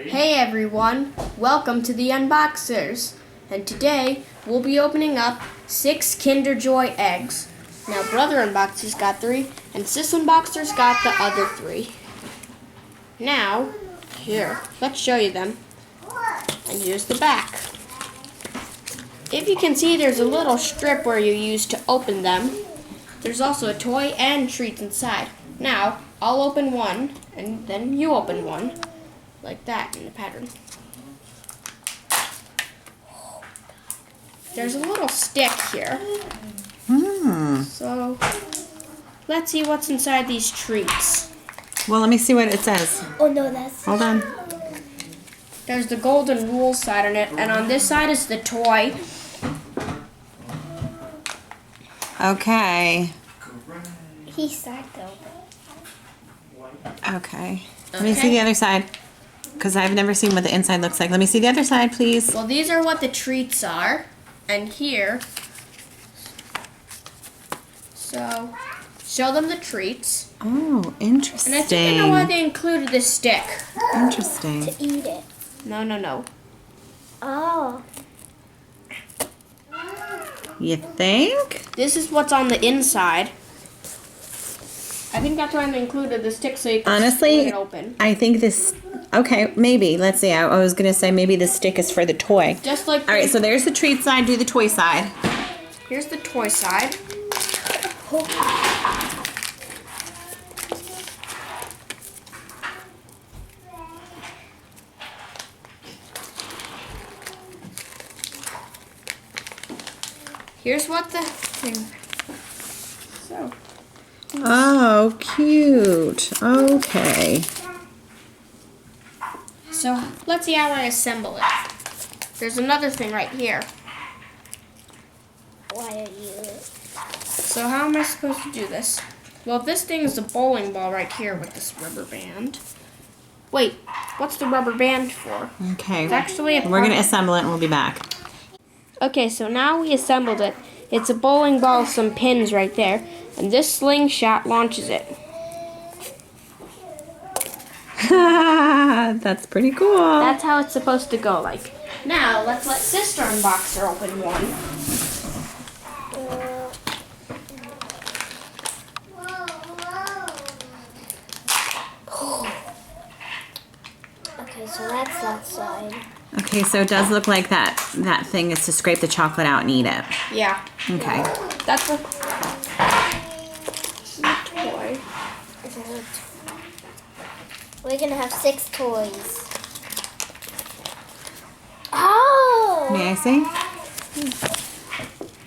Hey everyone, welcome to the Unboxers, and today we'll be opening up 6 Kinder Joy eggs. Now Brother Unboxers got 3, and Sis Unboxers got the other 3. Now, here, let's show you them. And here's the back. If you can see, there's a little strip where you use to open them. There's also a toy and treats inside. Now, I'll open one, and then you open one. Like that in the pattern. There's a little stick here. So, let's see what's inside these treats. Well, let me see what it says. Oh no, that's... Hold on. There's the golden rule side on it, and on this side is the toy. Okay. He sacked open. Okay. Let me see the other side. Because I've never seen what the inside looks like. Let me see the other side, please. Well, these are what the treats are. And here. So, show them the treats. Oh, interesting. And I think I know why they included this stick. Interesting. To eat it. No. Oh. You think? This is what's on the inside. I think that's why they included the stick so you can Honestly, split it open. I think this... Okay, maybe. Let's see. I was going to say maybe the stick is for the toy. Just like All right, so there's the treat side. Do the toy side. here's the toy side. Here's what the thing. So. Oh, cute. Okay. So let's see how I assemble it. There's another thing right here. Why are you... So how am I supposed to do this? Well, this thing is a bowling ball right here with this rubber band. Wait, what's the rubber band for? Okay. It's actually a We're going to assemble it and we'll be back. Okay, so now we assembled it. It's a bowling ball with some pins right there, and this slingshot launches it. That's pretty cool. That's how it's supposed to go like. Now, let's let Sister Unboxer open one. Okay, so that's that side. Okay, so it does look like that thing is to scrape the chocolate out and eat it. Yeah. Okay. That's a toy. We're gonna have 6 toys. Oh! May I see?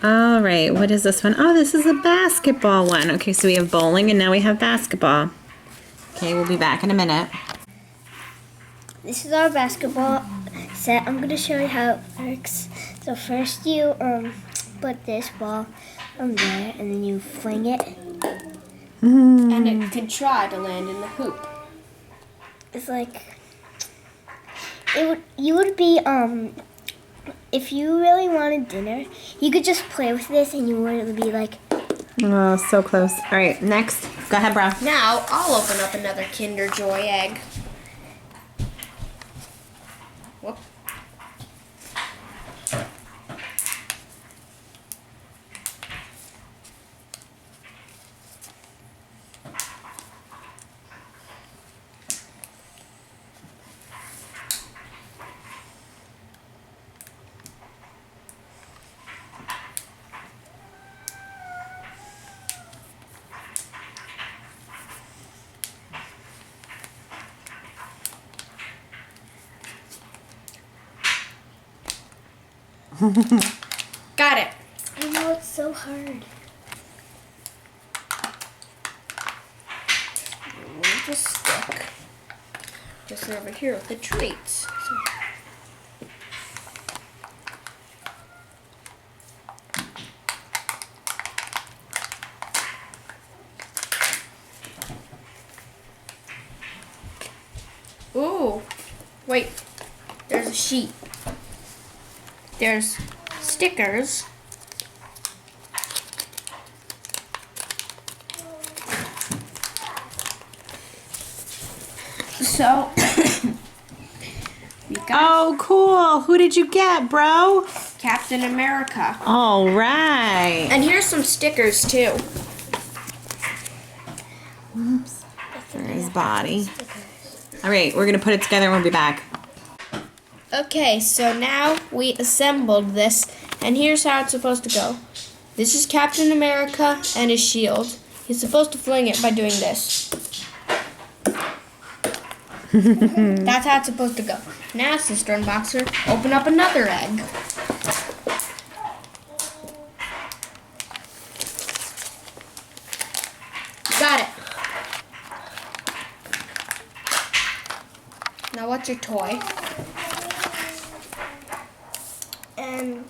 All right, what is this one? Oh, this is a basketball one. Okay, so we have bowling and now we have basketball. Okay, we'll be back in a minute. This is our basketball set. I'm gonna show you how it works. So first you put this ball there, and then you fling it. And it can try to land in the hoop. It's like you would be if you really wanted dinner, you could just play with this and you wouldn't be like, Oh, so close. All right, next. Go ahead, bro. Now, I'll open up another Kinder Joy egg. Whoop. Got it. I know it's so hard. Move the stick. Just over here with the treats. Ooh, wait. There's a sheet. There's stickers. So, You got Oh, cool. Who did you get, bro? Captain America. All right. And here's some stickers too. Oops. For his body. All right, we're going to put it together and we'll be back. Okay, so now we assembled this, and here's how it's supposed to go. This is Captain America and his shield. He's supposed to fling it by doing this. That's how it's supposed to go. Now, Sister Unboxer, open up another egg. Got it. Now, what's your toy? And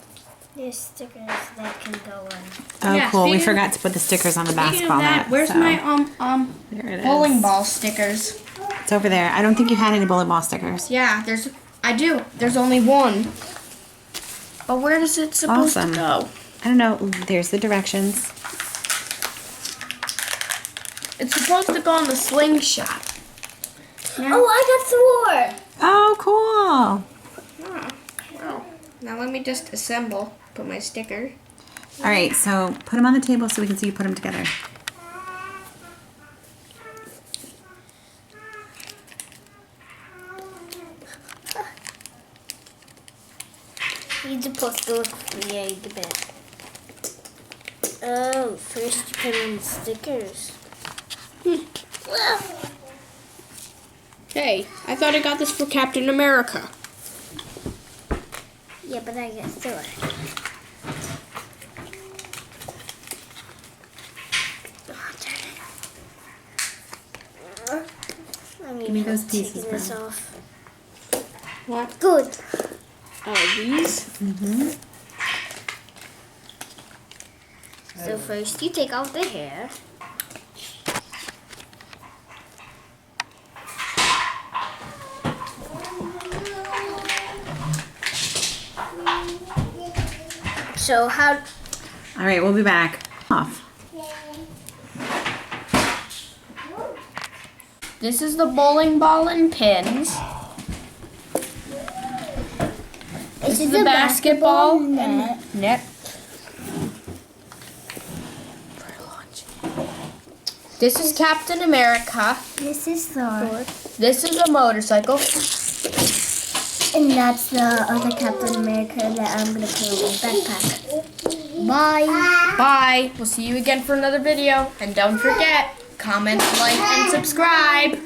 there's stickers that can go on. Oh, Yeah, cool. We speaking- forgot to put the stickers on the Speaking basketball of that, net. where's so my there it bowling is. ball stickers? It's over there. I don't think you had any bowling ball stickers. Yeah, I do. There's only one. But where is it supposed Awesome. to go? I don't know. There's the directions. It's supposed to go in the slingshot. Yeah. Oh, I got some more. Oh, cool. Ah, well, now let me just assemble. Put my sticker. All right, so put them on the table so we can see you put them together. You're supposed to create the bit. Oh, first you put on the stickers. Hey, I thought I got this for Captain America. Yeah, but I guess do it. Give me those pieces, this bro. off. What? Good. Oh, these? So first you take out the hair. So how? All right, we'll be back. Off. This is the bowling ball and pins. This is the basketball net. and net. This is Captain America. This is Thor. This is a motorcycle. And that's the other Captain America that I'm gonna put on my backpack. Bye. Bye. We'll see you again for another video. And don't forget, comment, like, and subscribe.